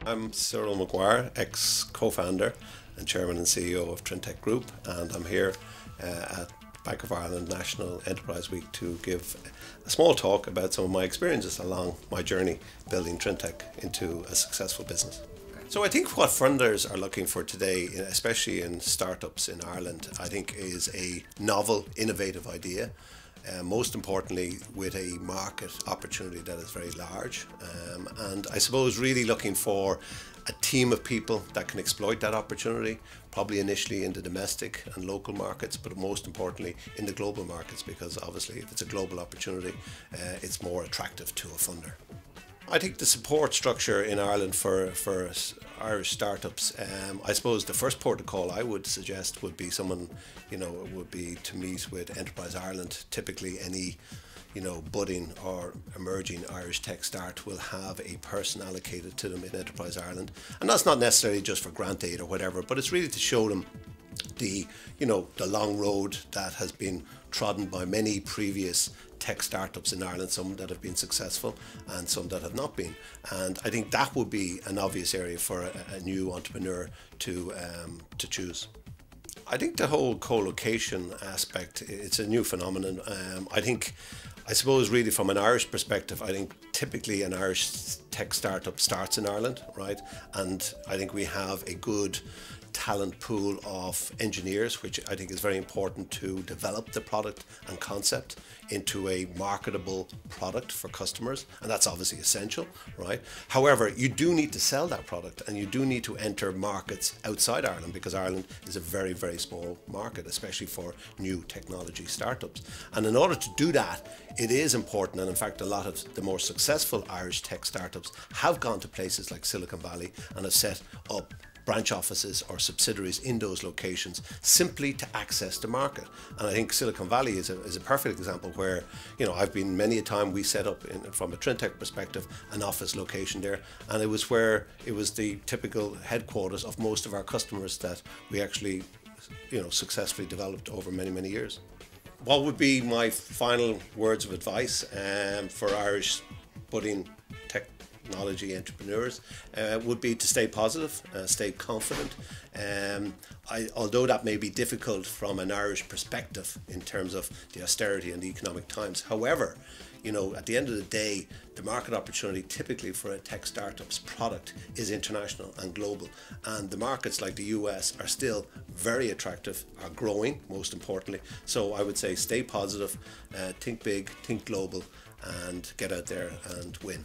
I'm Cyril McGuire, ex-co-founder and chairman and CEO of Trintech Group, and I'm here at Bank of Ireland National Enterprise Week to give a small talk about some of my experiences along my journey building Trintech into a successful business. So I think what funders are looking for today, especially in startups in Ireland, I think is a novel, innovative idea. Most importantly, with a market opportunity that is very large, and I suppose really looking for a team of people that can exploit that opportunity, probably initially in the domestic and local markets, but most importantly in the global markets, because obviously if it's a global opportunity, it's more attractive to a funder. I think the support structure in Ireland for Irish startups, I suppose the first port of call I would suggest would be someone, would be to meet with Enterprise Ireland. Typically any, budding or emerging Irish tech start will have a person allocated to them in Enterprise Ireland. And that's not necessarily just for grant aid or whatever, but it's really to show them the long road that has been trodden by many previous tech startups in Ireland, some that have been successful and some that have not been. And I think that would be an obvious area for a new entrepreneur to choose. I think the whole co-location aspect, it's a new phenomenon. I suppose really from an Irish perspective, I think typically an Irish tech startup starts in Ireland, right? And I think we have a good talent pool of engineers, which I think is very important to develop the product and concept into a marketable product for customers, and that's obviously essential, right? However, you do need to sell that product and you do need to enter markets outside Ireland, because Ireland is a very, very small market, especially for new technology startups. And in order to do that, it is important, and in fact a lot of the more successful Irish tech startups have gone to places like Silicon Valley and have set up branch offices or subsidiaries in those locations simply to access the market. And I think Silicon Valley is a perfect example where, I've been many a time, we set up from a Trintech perspective an office location there, and it was the typical headquarters of most of our customers that we actually successfully developed over many, many years. What would be my final words of advice for Irish budding technology entrepreneurs would be to stay positive, stay confident. Although that may be difficult from an Irish perspective in terms of the austerity and the economic times. However, at the end of the day, the market opportunity typically for a tech startup's product is international and global. And the markets like the US are still very attractive, are growing, most importantly. So I would say stay positive, think big, think global, and get out there and win.